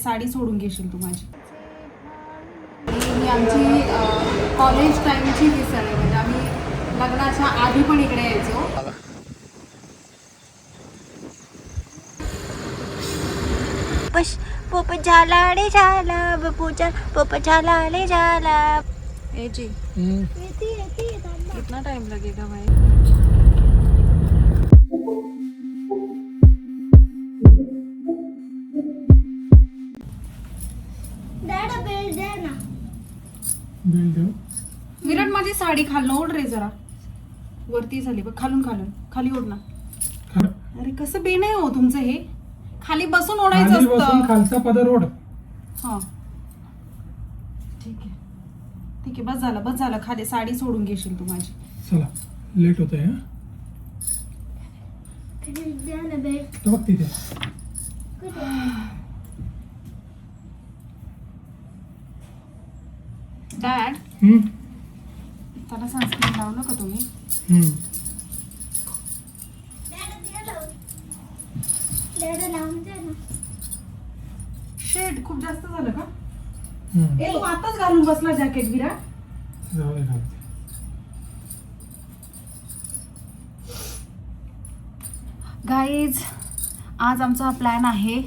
साडी सोडून घेशील तू माझी. ही आमची कॉलेज टाईमची मिसळ आहे. म्हणजे आम्ही लग्नाच्या आधी पण इकडे यायचो. पोपट झाला रे झाला बपूचा पोपट झाला रे झाला. ए जी कितना टाइम लगेगा भाई? विराट माझी साडी खालून ओढ रे जरा. वरती झाली बघ. खालून खाली ओढ ना. अरे कसं बेन आहे हो तुमचं हे. खाली बसून ओढायचं असतं. खालचा पदर ओढ. हा ठीक आहे बस झालं. खाली साडी सोडून घेशील तू माझी. चला लेट होत आहे. बघ तिथे डॅड त्याला सनस्क्रीन लावलं का तुम्ही? शेड खूप जास्त झालं का? ए तू आताच घालून बसला जॅकेट विराट. गाईज आज आमचा प्लॅन आहे.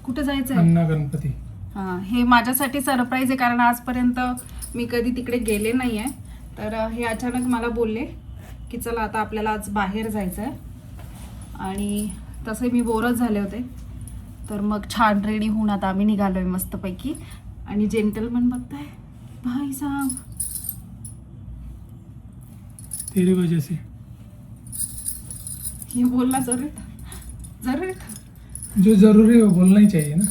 कुठे जायचं आहे? अन्ना गणपती. हां हे माझ्यासाठी सरप्राईज आहे कारण आजपर्यंत मी कधी तिकडे गेले नाही आहे. तर हे अचानक मला बोलले की चला आता आपल्याला आज बाहेर जायचं आहे. आणि तसे मी बोरच झाले होते. तर मग छान रेडी होऊन आता आम्ही निघालोय मस्तपैकी. आणि जेंटलमन बघताय भाई साहब तेरी वजह से ये बोलना जरूर जो जरूरी है वो बोलना ही चाहिए ना.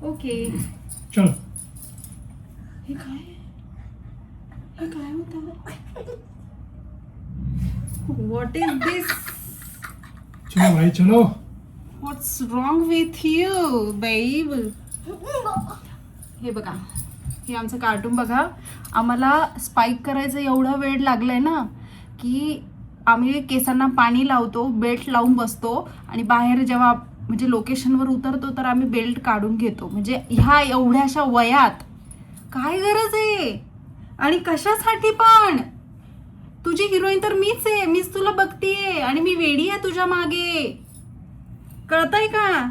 ओके चलो. हे काय होतं? व्हॉट इज दिस? चलो भाई चलो. व्हॉट्स रॉंग विथ यू बेब? हे बघा हे आमचं कार्टून बघा. आम्हाला स्पाइक करायचं एवढा वेळ लागलाय ना की आम्ही केसांना पाणी लावतो, बेल्ट लावून बसतो आणि बाहेर जेव्हा म्हणजे लोकेशनवर उतरतो तर आम्ही बेल्ट काढून घेतो. म्हणजे ह्या एवढ्याशा वयात काय गरज आहे? आणि कशासाठी पण? तुझी हिरोईन तर मीच आहे. मीच तुला बघतीये आणि मी वेडी आहे तुझ्या मागे. कळतंय का?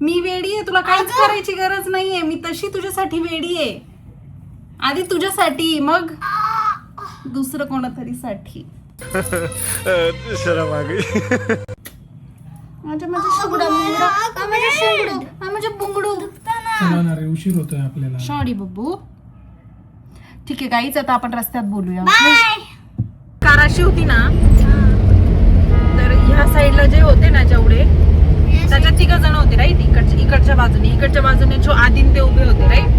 मी वेडी आहे. तुला काहीच करायची गरज नाहीये. मी तशी तुझ्यासाठी वेडी आहे. आधी तुझ्यासाठी मग दुसरं कोणातरी साठी. शरम आ गई. माझ्या बुंगडू चला ना रे उशीर होतोय आपल्याला. सॉरी बब्बू. ठीक आहे गाईच आता आपण रस्त्यात बोलूया. कार अशी होती ना तर ह्या साईडला जे होते ना जेवढे त्याच्यात 3 जण होते राईट. इकडच्या बाजूने जो आदिन ते उभे होते राईट.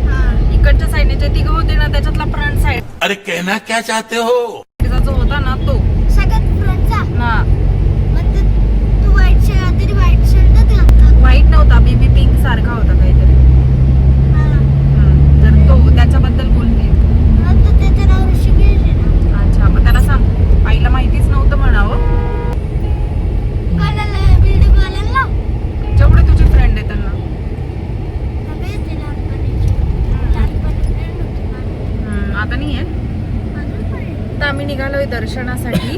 इकडच्या साईडने जे 3 होते ना त्याच्यातला फ्रंट साईड. अरे कहना क्या चाहते हो? जो होता ना तो सगळ्यात फ्रंटचा. ना तू व्हाईट शर्ट घातला. व्हाईट नव्हता बेबी पिंक सारखा होता काहीतरी. तर तो त्याच्याबद्दल बोलते. त्याचं नाव ऋषिकेश आहे ना. अच्छा मग त्याला सांग आईला माहितीच नव्हतं म्हणावं. कोणाला बिल्डिंग वाल्याला जेवढे तुझे फ्रेंड आहे त्यांना. आता नाही आहे. तर आम्ही निघालोय दर्शनासाठी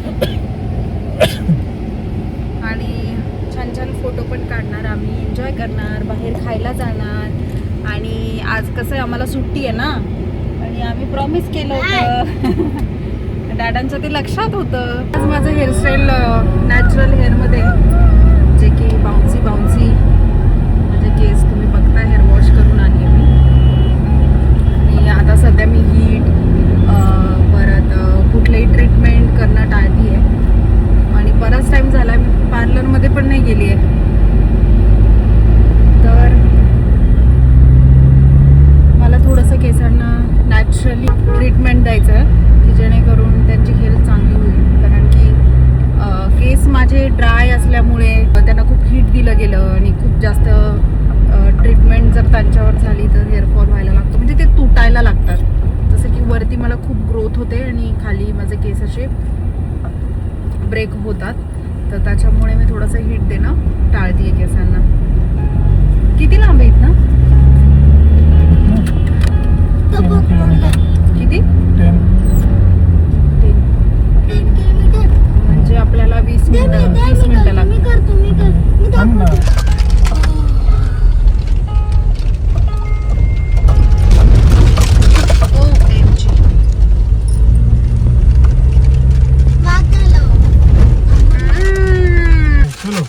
आणि छान फोटो पण काढणार. आम्ही एन्जॉय करणार, बाहेर खायला जाणार. आणि आज कसं आहे आम्हाला सुट्टी आहे ना आणि आम्ही प्रॉमिस केलं होतं. डॅडांचं ते लक्षात होतं. आज माझं हेअरस्टाईल नॅचरल हेअरमध्ये जे की बाउन्सी म्हणजे केस तुम्ही बघता हेअर वॉश करून आली आहे मी. आणि आता सध्या मी हीट परत कुठलीही ट्रीटमेंट करणं टाळती आहे. आणि बराच टाईम झाला आहे पार्लरमध्ये पण नाही गेली आहे. तर मला थोडंसं केसांना नॅचरली ट्रीटमेंट द्यायचं आहे की जेणेकरून त्यांची हेल्थ चांगली होईल. कारण की केस माझे ड्राय असल्यामुळे त्यांना खूप हीट दिलं गेलं आणि खूप जास्त ट्रीटमेंट जर त्यांच्यावर झाली तर हेअरफॉल व्हायला लागतो. म्हणजे ते तुटायला लागतात. जसं की वरती मला खूप ग्रोथ होते आणि खाली माझे केस असे ब्रेक होतात. तर त्याच्यामुळे मी थोडंसं हीट देणं टाळतीये केसांना. किती लांब आहेत ना? 10 किलोमीटर. किती? 10. 10 किलोमीटर. म्हणजे आपल्याला 20 मिनिटं लागतात. मी करतो. थांब ना. चलो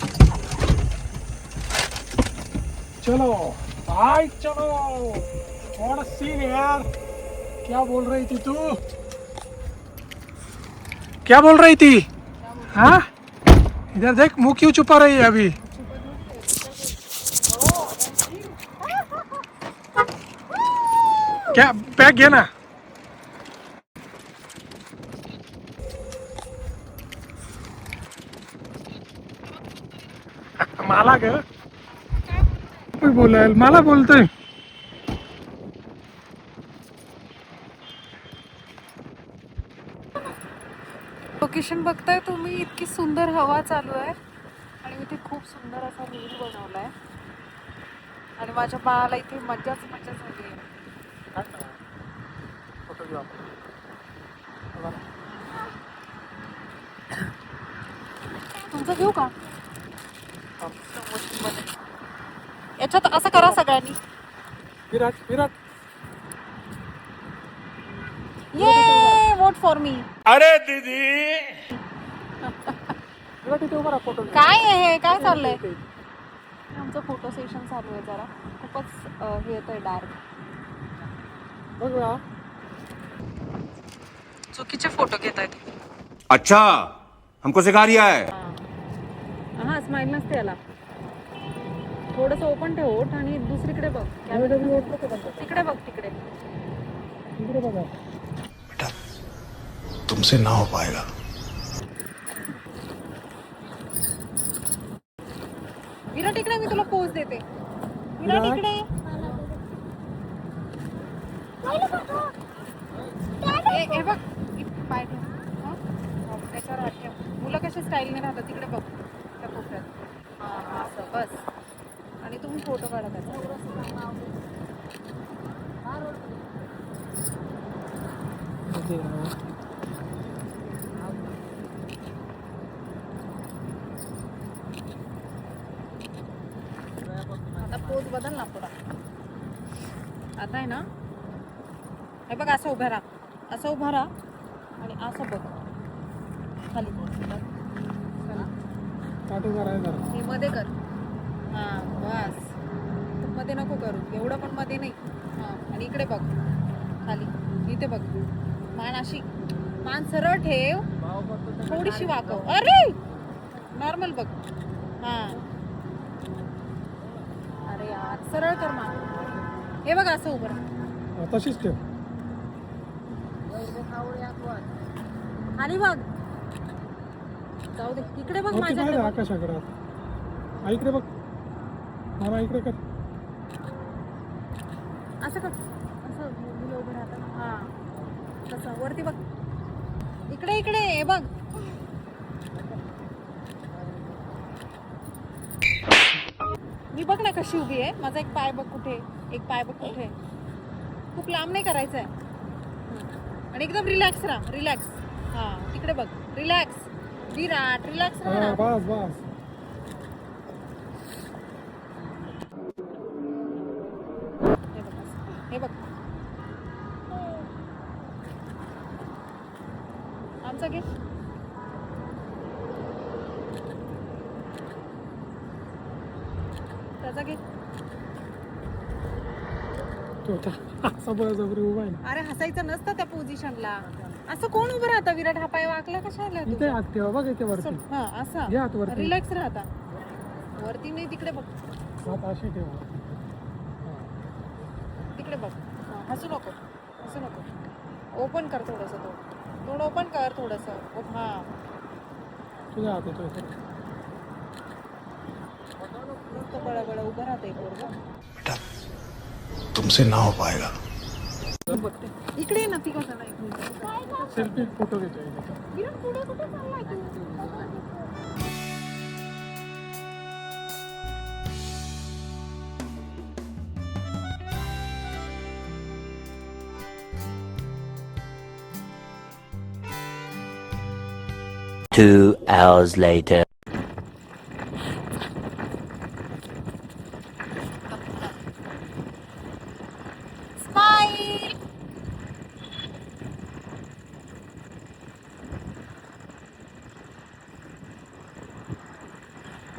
चलो भाई चलो. थोड़ा सीन यार. क्या बोल रही थी तू? क्या बोल रही थी? हाँ, इधर देख, मुंह क्यों छुपा रही है अभी? क्या बैग घे ना. मला ग बोलायला मला बोलतोय. लोकेशन बघताय तुम्ही, इतकी सुंदर हवा चालू आहे आणि इथे खूप सुंदर असा रील बनवलाय आणि माझ्या बाळाला इथे मज्जाच मज्जा झाली आहे. तुमचं घेऊ का? याच्यात असं करा सगळ्यांनी. विराट विराट ये वोट फॉर मी. अरे दीदी विराट इथे उभा राहा, फोटो घे. काय आहे हे? काय चाललंय? आमचं फोटो सेशन चालू आहे. जरा खूपच हे येतंय डार्क. बघ बघा. चुकीचे फोटो घेत आहेत. अच्छा हमको सिखा रिया है. हा स्माइल नसते याला. थोडस ओपन ठेव ओठ आणि दुसरीकडे बघ. तिकडे बघ, तिकडे. इकडे बघा. तुमसे ना हो पाएगा. विराट इकडे, मी तुला पोज देते. विराट इकडे. हे बघ, पाय ठेव. हा? त्याच्यावर हात ठेव. मुलं कशी स्टाईलने राहतात तिकडे बघ, त्या कोपऱ्यात. हा असं बस. आणि तुम्ही फोटो काढा त्याचा. आता पोज बदल ना पुढा. आता आहे ना, हे बघ असं उभं राहा, असं उभं राहा आणि असं बघ खाली. काट उभा राहा जरा. हे मध्ये कर. हा बस. मध्ये नको करू, एवढं पण मध्ये नाही. हा आणि इकडे बघ खाली, इथे बघ. मान अशी, मान सरळ ठेव, थोडीशी वाकव. अरे नॉर्मल बघ. हा अरे यार, सरळ कर मान. हे बघ असं उभं राहा. तशीच ठेव. खाली बघ. जाऊ दे, इकडे बघ वरती माझ्याकडे पाहिलं बघ. आकाशाकडे. हा, इकडे बघ. मला इकडे कर. असं कर, असं मुलं उभे राहतात ना. हा तसं वरती बघ. इकडे इकडे हे बघ. मी बघ ना कशी उभी आहे. माझा एक पाय बघ कुठे, एक पाय बघ कुठे. खूप लांब नाही करायचं आहे. आणि एकदम रिलॅक्स राहा, रिलॅक्स. हा तिकडे बघ, रिलॅक्स. विराट रिलॅक्स राहा हा, ना. बस बस. हे बघ असं. हे बघ आमचा घे. त्याचा घे. तो आता असा बळजबरी उभा आहे ना. अरे हसायचं नसतं त्या पोझिशनला. असं कोण उभं राहतं? विराट हा पाय वाकला कशाला तू? इथे हात ठेवा बघ, इथे वरती. हा घे हात असं वरती. रिलॅक्स राहता. वरती नाही, तिकडे बघ, हात अशी ठेवा. तिकडे बघ. हा, हसू नको, हसू नको. ओपन कर थोडंसं. थोडं ओपन कर थोडंसं. हा तुझ्या हात येतोय सर. नुसतं बळबळ उभं राहतंय पोरगं. तुमसे ना हो पाएगा. बघते इकडे ये ना, ती कसं नाही. सेल्फी फोटो घेतोय. विराट पुढे कुठे चाललाय तू? 2 hours later. Smile.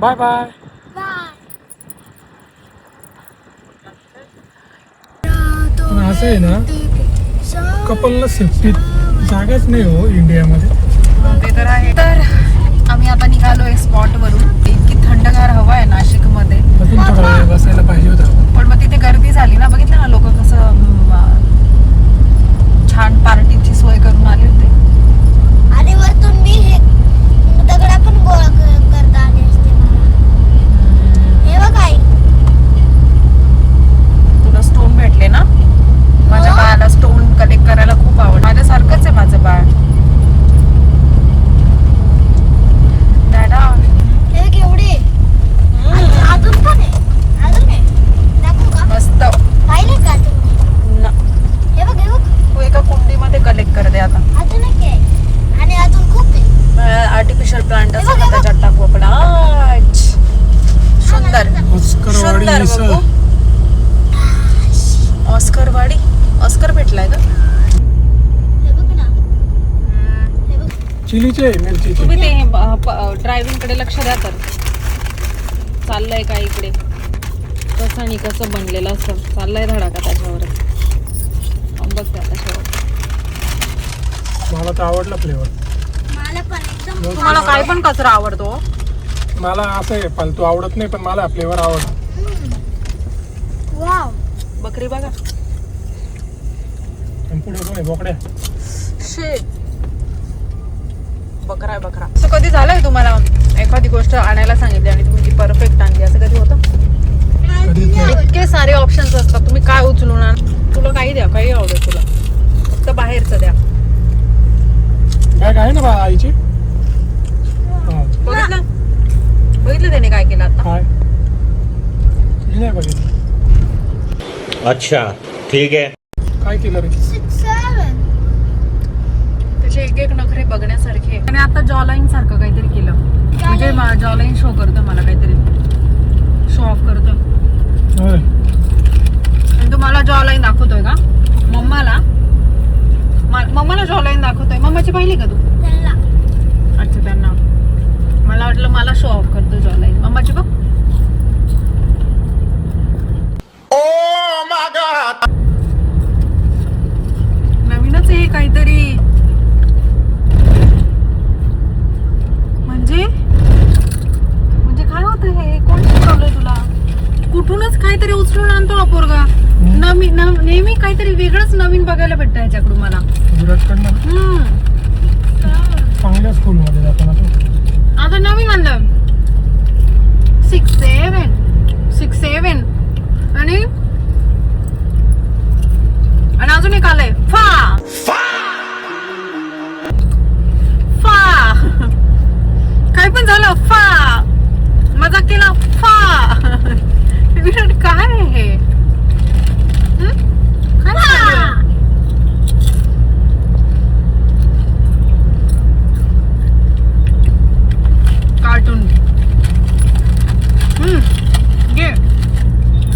Bye bye. पण असं आहे ना, कपलला सेफ्टीत जागाच नाही हो इंडियामध्ये. ते तर आहे. तर आम्ही आता निघालोय स्पॉट वरून. इतकी थंडगार हवा आहे नाशिकमध्ये, अजून थोडा वेळ बसायला पाहिजे होता. पण मग तिथे गर्दी झाली ना. बघितलं ना लोक कसं छान पार्टीची सोय करून आले होते. आणि वरतून मी हे दगडा पण गोळा करता आले असते मला. हे बघ आई, तुला स्टोन भेटले ना. माझ्या बाळाला स्टोन कलेक्ट करायला खूप आवड. माझ्यासारखंच आहे माझं बाळ. दादा हे बघ एवढे. अजून पण आहे, अजून आहे. दाखवू का? मस्त. पाहिलं का तुम्ही? न- हे बघ, हे बघ. तू एका कुंडीमध्ये कलेक्ट करते आता. अजून एक आहे आणि अजून खूप आहे. आर्टिफिशियल प्लांट हे असं बघ, हे बघ. त्याच्यात टाकू आपण. आच. सुंदर ऑस्करवाडी सुंदर मिसळ. बघू. ऑस्करवाडी. ऑस्कर भेटलाय का? हे बघ ना, हे बघ. चिलीचे मिरचीचे. तुम्ही ते ड्रायव्हिंग कडे लक्ष द्या. तर चाललंय का इकडे कसं आणि कसं बनलेलं असं चाललंय धडाका त्याच्यावरच. बघते आता शेवट. मला तर आवडला फ्लेवर. मला पण एकदम तुम्हाला काय पण कचरा आवडतो. मला असं आहे फालतू आवडत नाही, पण मला फ्लेवर आवडतो. वाव. बकरी बघा. आणि पुढे कोण आहे? बोकड्या. शेट. बकरा आहे बकरा. असं कधी झालंय तुम्हाला एखादी गोष्ट आणायला सांगितली आणि तुम्ही ती परफेक्ट आणली, असं कधी होतं? कधीच नाही. इतके सारे ऑप्शन्स असतात, तुम्ही काय उचलून आण. तुला काही द्या, काही आवडेल तुला, फक्त बाहेरचं द्या. बॅग आहे ना बा आईची. हा. बघितलं बघितलं त्याने काय केलं आता. काय मी नाही बघितलं. अच्छा ठीक है. काय केलं रे? 6, 7. त्याचे एक एक नखरे बघण्यासारखे. आणि आता जॉलाईन सारखं काहीतरी केलं, म्हणजे जॉलाईन शो करतो मला काहीतरी, शो ऑफ करतोय. होय. आणि तुम्हाला जॉलाईन दाखवतोय का? मम्माला मम्माला जॉलाईन दाखवतोय. मम्माची पाहिली का तू? अच्छा त्यांना. मला वाटलं मला शो ऑफ करतो जॉलाईन. मम्माची बघ. नवीनच आहे काहीतरी. म्हणजे काय होतं हे? कोण शिकवलंय तुला? कुठूनच काहीतरी उचलून आणतो हा पोरगा. नेहमी काहीतरी वेगळंच नवीन बघायला भेटतं ह्याच्याकडून मला. विराटकडनं चांगल्या स्कूलमध्ये जातो ना तो. आता नवीन आणलं 6, 7 आणि अजून एक आलंय फा. काय पण झालं फा. मजाक केला फा. विराट काय आहे हे? काय झालं? कार्टून घे.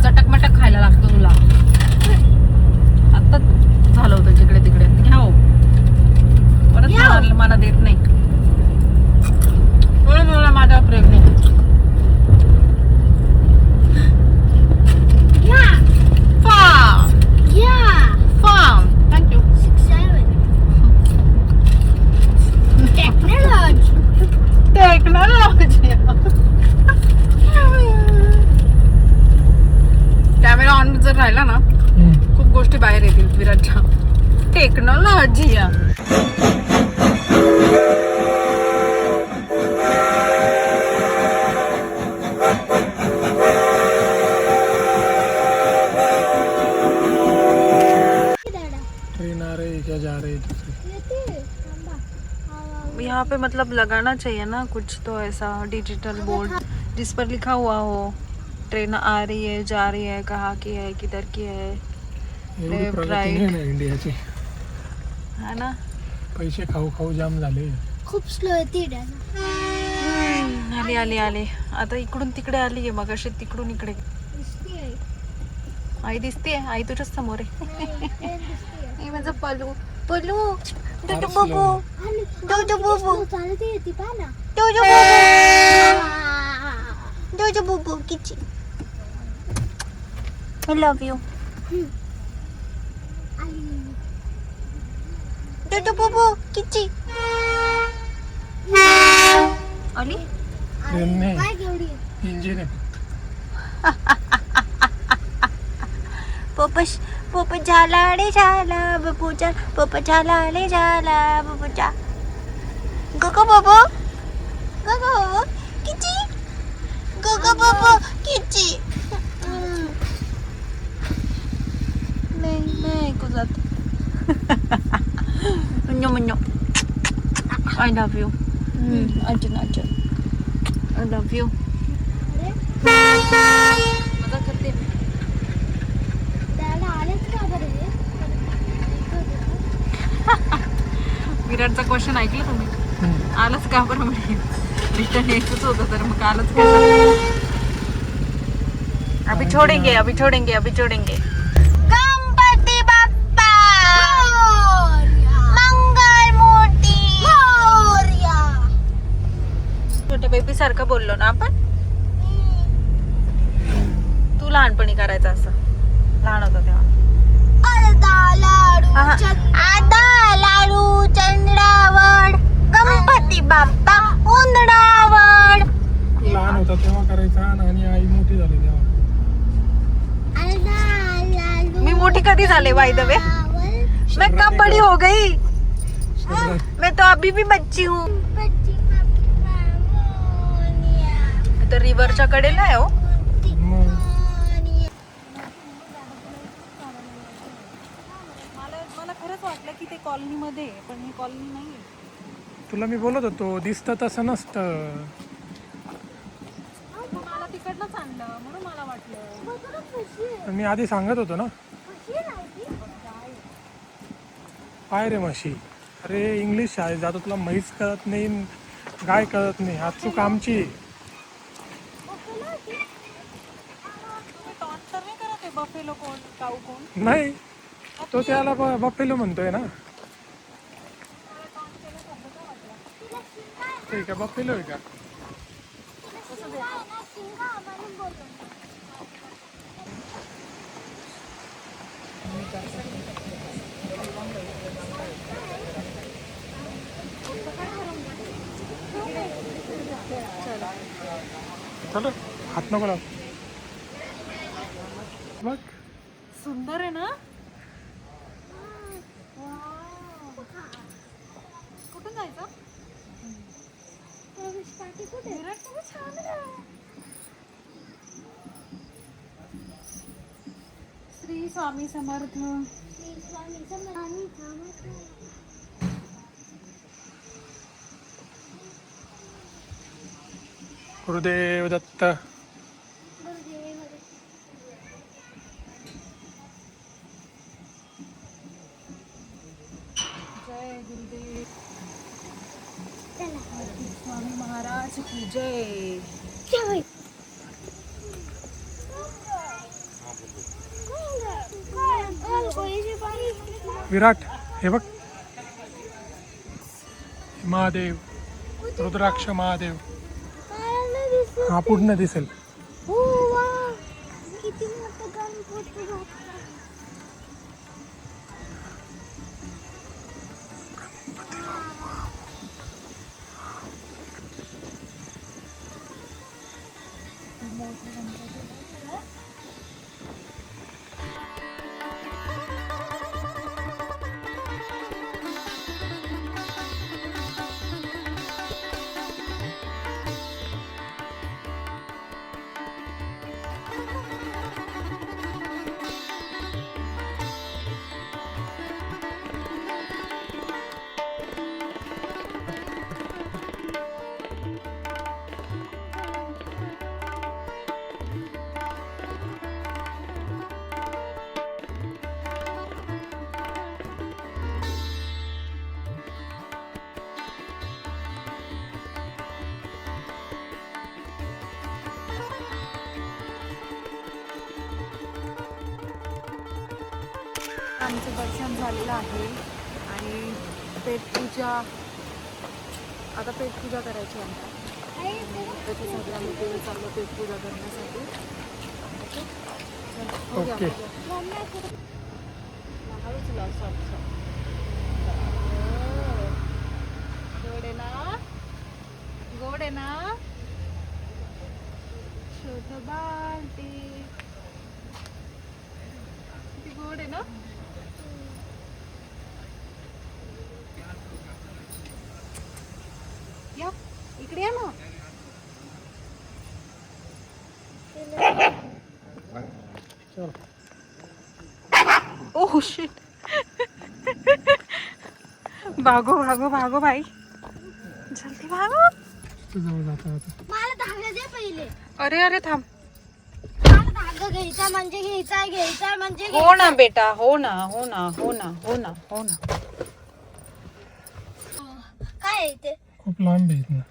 चटक मटक खायला लागतो तुला. आता झालं होतं जिकडे तिकडे. घ्या हो. परत मला देत नाही. मला माझा pregnant. Thank you. 6, 7. Technology. Camera on जर राहिला ना, खूप गोष्टी बाहेर येतील विराटच्या. टेक्नॉलॉजी. ट्रेन आ रही क्या जा रही दूसरी. यहाँ पे मतलब लगाना चाहिए ना कुछ तो ऐसा डिजिटल बोर्ड जिस पर लिखा हुआ हो ट्रेन आ रही है, जा रही है, कहाँ की है, किधर की है. एवढी Left, प्रगती right. नाही ना इंडियाची. है ना. पैसे खाऊ खाऊ जाम झाले. खूप स्लो आहे ती डॅना. आली आली आली. आता इकडून तिकडे आली आहे, मग अशी तिकडून इकडे. दिसतीये. आई दिसते, आई तुझ्याच समोर आहे. ट्रेन दिसतीये. हे माझं पलू पलू फार बबू slow. आणि जोजो बुबू चालते ती पहा ना. जोजो बुबू जोजो बुबू किची. आय लव्ह यू जोजो बुबू किची. आली ट्रेन नाही, काय केवढी आहे? इंजिन आहे. पोपश पोप झाला रे झाला बबूचा पोप झाला रे झाला बबूचा. गगो बाबू गगो बाबू किची गगो बाबू किची. नाही नाही ऐकू जात. मन्यो मन्यो I love you. Arjun Arjun I love you. मजा करते मी. त्याला आलेच का बरं हे? विराटचा क्वेश्चन ऐकलं तुम्ही? हम्म. आलंच का बरं म्हणजे रिटर्न यायचंच होतं तर मग आलंच का? अभी छोडेंगे अभी छोडेंगे अभी छोडेंगे. गणपती बाप्पा मंगल मूर्ती मोरया. छोट्या बेबी सारखं बोललो ना आपण. तू लहानपणी करायचं असं लहान होतं तेव्हा. अर्धा लाडू आहा. आधा लाडू चंद्रावर गणपती बाप्पा उंदरावर. लहान होता तेव्हा करायचा आणि आई मोठी झाली तेव्हा. अर्धा लाडू मी मोठी कधी झाले बाय द वे? मैं कब बड़ी हो गई? शरीरात मैं तो अभी भी बच्ची हूँ. गणपती बाप्पा मोरया. तर रिव्हरच्या कडेला आहे हो. मग मला खरंच वाटलं की ते कॉलनीमध्ये आहे, पण ही कॉलनी नाही. तुला मी बोलत होतो दिसतं तसं नसतं. मला तिकडनंच आणलं म्हणून मला वाटलं. मी आधी सांगत होतो ना. काय रे म्हशी? अरे इंग्लिश शाळेत जातो तुला म्हैस कळत नाही गाय कळत नाही. आज चूक आमची. टॉन्ट तर नाही करत आहे बफेलो कोण काऊ कोण? नाही, तो त्याला बफेलो म्हणतोय ना. ठीक आहे, बफेलो आहे का? चलो हात नको लाव. बघ सुंदर आहे ना. कुठून जायचं? विराट किती छान आहे. श्री स्वामी समर्थ. गुरुदेव दत्त. जय गुरुदेव स्वामी महाराज की जय. विराट हे बघ, महादेव, रुद्राक्ष महादेव. हा पूर्ण दिसेल. किती मोठं गणपती बाप्पा. आमचं दर्शन झालेलं आहे आणि पेटपूजा, आता पेटपूजा करायची आहे. त्याच्यासाठी आम्ही ते चाललो पेटपूजा करण्यासाठी. ओके. हळूच लाव, सॉफ्ट सॉफ्ट. गोड आहे ना, गोड आहे ना. छोट बालटी किती गोड आहे ना. या इकडे या ना. चल. Oh shit. भागो भागो भागो भाई, जल्दी भागो. जवळ जाता आता. मला धागा दे पहिले. अरे अरे थांब. मला धागा घ्यायचा म्हणजे घ्यायचा म्हणजे हो ना बेटा, हो ना हो ना हो ना हो ना हो ना. काय आहे ते? खूप लांब आहेत ना.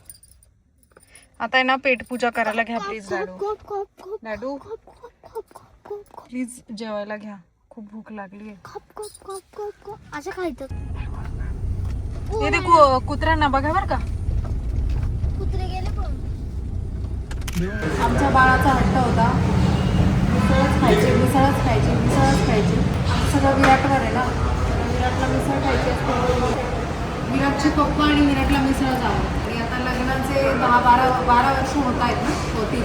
आता आहे ना पेटपूजा करायला घ्या प्लीज लाडू. खोप खोप खोप लाडू खोप खोप खोप खोप खोप खोप प्लीज जेवायला घ्या, खूप भूक लागली आहे. खोप खोप खोप खोप खोप असं खायचं. हे ते कुत्र्यांना बघा बरं का. कुत्रे गेले पण. आमच्या बाळाचा हट्ट होता मिसळच खायची, मिसळच खायची, मिसळच खायची. सगळं विराटवर आहे ना, सगळं विराटला मिसळ खायची असते. विराटचे पप्पा आणि विराटला मिसळ जावं. आणि आता लग्नाचे 10-12 वर्ष होत आहेत ना, होती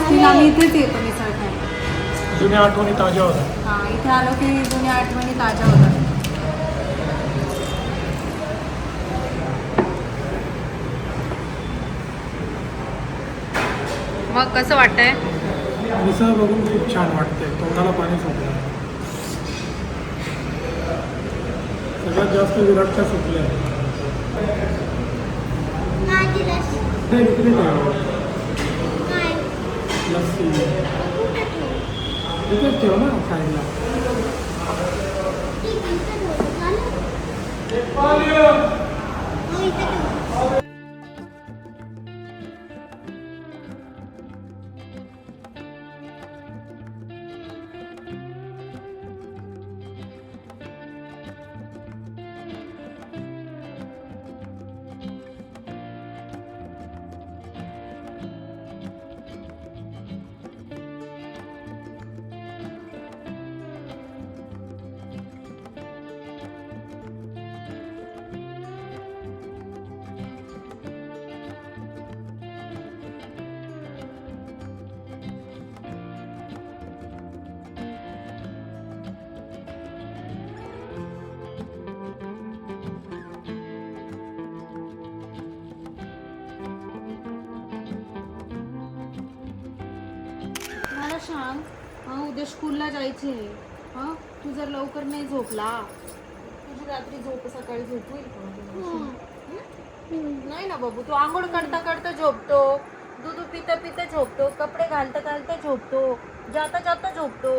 तिला आम्ही इथेच येतो मिसळ खायला. जुन्या आठवणी ताज्या होत्या. हां, इथे आलो की जुन्या आठवणी ताज्या होतात. मग कसं वाटतंय? मिसळ बघून खूप छान वाटतंय, तोंडाला पाणी सुटलं. सगळ्यात जास्त विराटच्या सुटल्या. माझी लस्सी. इकडे ठेव. काय? लस्सी कुठे ठेवू? इथेच ठेव ना साईडला. ठीक आहे, इथे ठेवू. झालं? हो, इथे ठेवू. मला सांग, उद्या स्कूलला जायचे. हां, तू जर लवकर नाही झोपला, तुझी रात्री झोप सकाळी झोप होईल का? नाही ना बाबू, तू आंघोळ करता करता झोपतो, दूध पिता पिता झोपतो, कपडे घालता घालता झोपतो, जाता जाता झोपतो,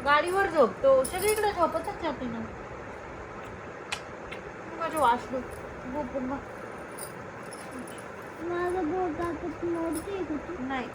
गाडीवर झोपतो, सगळीकडे झोपतच जाते ना. माझं वाचलो पुन्हा. माझं बोट आता मोडते का तू? नाही.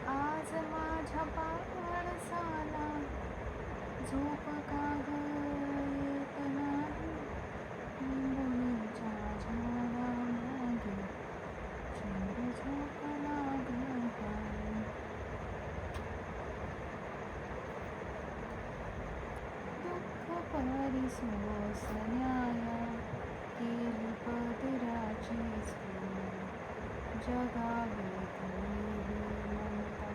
आज माझ्या पावसाला झोप का येत नाही, निंबोणीच्या झाडामागे चंद्र झोप लागत आहे. दुःख परिसोसण्याया केली पदराची सोय, जगावे गरीबी ममता,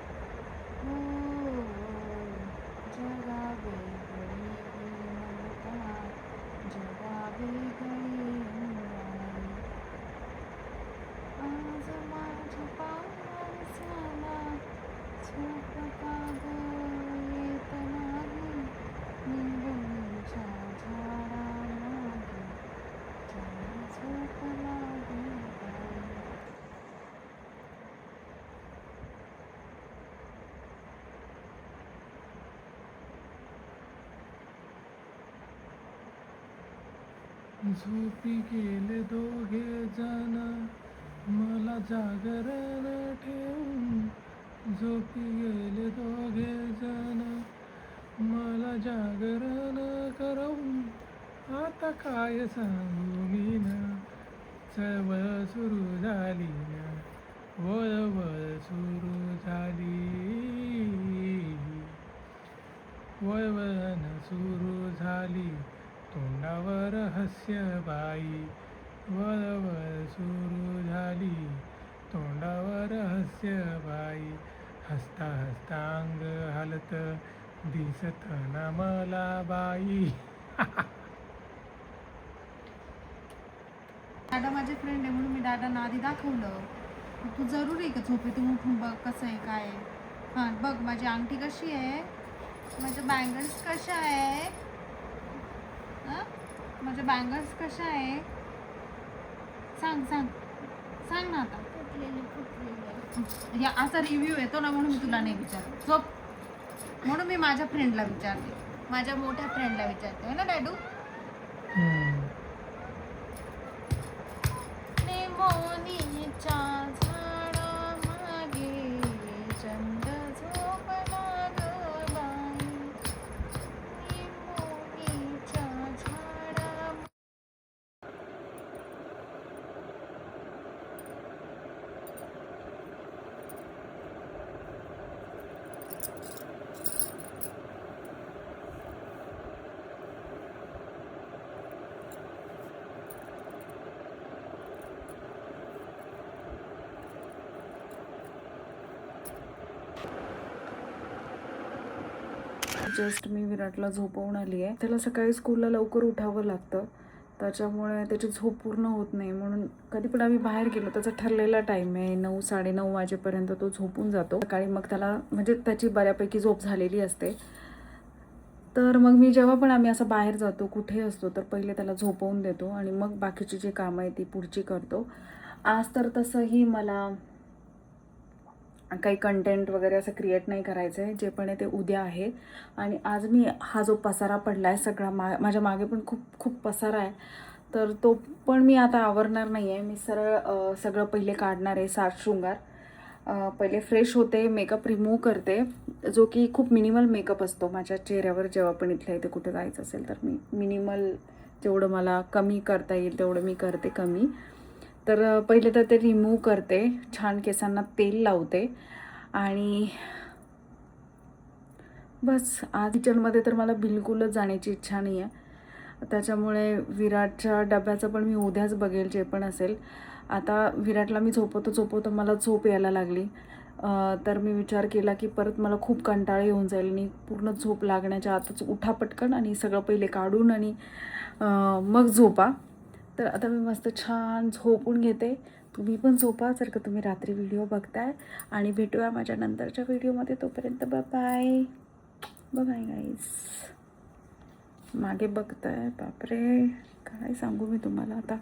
हो जगावे गरीबी ममता, जगावे गरीबी. आज माझ्या पावसाला झोप का येत नाही, निंबोणीच्या झाडामागे चंद्र झोप लागत आहे. झोपी गेले दोघे जण मला जागरण ठेवून, झोपी गेले दोघे जण मला जागरण करवून. आता काय सांगू मी ना, चळवळ सुरू झाली ना, वळवळ सुरू झाली, वळवळ सुरू झाली, तोंडावर हास्य बाई, वळवळ सुरू झाली, तोंडावर हास्य बाई, हसता हसता अंग हलत दिसत ना मला बाई. दादा माझे फ्रेंड आहे म्हणून मी दादांना आधी दाखवलं. मग तू जरूर आहे का झोपेतून उठून बघ कसं आहे काय आहे. हां बघ माझी अंगठी कशी आहे, माझ्या बँगल्स कशा आहे, माझ्या बँगल्स कशा आहे, सांग सांग सांग ना आता. या असा रिव्ह्यू येतो ना म्हणून मी तुला नाही विचारत. झोप म्हणून मी माझ्या फ्रेंडला विचारते, माझ्या मोठ्या फ्रेंडला विचारते है ना डॅडू. निमोनीच्या झाडामागे चंद झोपला ग बाई, निमोनीच्या झाडा. जस्ट मी विराटला झोपवून आली आहे. त्याला सकाळी स्कूलला लवकर उठावं लागतं, त्याच्यामुळे त्याची झोप पूर्ण होत नाही. म्हणून कधी पण आम्ही बाहेर गेलो त्याचा ठरलेला टाईम आहे 9 साडेनऊ वाजेपर्यंत तो झोपून जातो. सकाळी मग त्याला म्हणजे त्याची बऱ्यापैकी झोप झालेली असते. तर मग मी जेव्हा पण आम्ही असं बाहेर जातो कुठे असतो तर पहिले त्याला झोपवून देतो आणि मग बाकीची जी कामं आहे ती पुढची करतो. आज तर तसंही मला काही कंटेंट वगैरे असं क्रिएट नाही करायचं आहे, जे पण आहे ते उद्या आहे. आणि आज मी हा जो पसारा पडला आहे सगळा माझ्या मागे पण खूप खूप पसारा आहे, तर तो पण मी आता आवरणार नाही आहे. मी सरळ सगळं पहिले काढणार आहे साज शृंगार. पहिले फ्रेश होते, मेकअप रिमूव्ह करते, जो की खूप मिनिमल मेकअप असतो माझ्या चेहऱ्यावर. जेव्हा पण इथल्या इथे कुठे जायचं असेल तर मी मिनिमल जेवढं मला कमी करता येईल तेवढं मी करते कमी. तर पहिले तर ते रिमूव्ह करते, छान केसांना तेल लावते आणि बस. आज किचनमध्ये तर मला बिलकुलच जाण्याची इच्छा नाही आहे, त्याच्यामुळे विराटच्या डब्याचं पण मी उद्याच बघेल जे पण असेल. आता विराटला मी झोपवतो मला झोप यायला लागली, तर मी विचार केला की परत मला खूप कंटाळा येऊन जाईल आणि पूर्ण झोप लागण्याच्या आताच उठा पटकन आणि सगळं पहिले काढून आणि मग झोपा. तर आता मी मस्त छान झोपून घेते. तुम्ही पण झोपा जर का तुम्ही रात्री व्हिडिओ बघताय, आणि भेटूया माझ्या नंतरच्या व्हिडिओमध्ये. तोपर्यंत बाय बाय गाईज. मागे बघताय, बापरे काय सांगू मी तुम्हाला आता.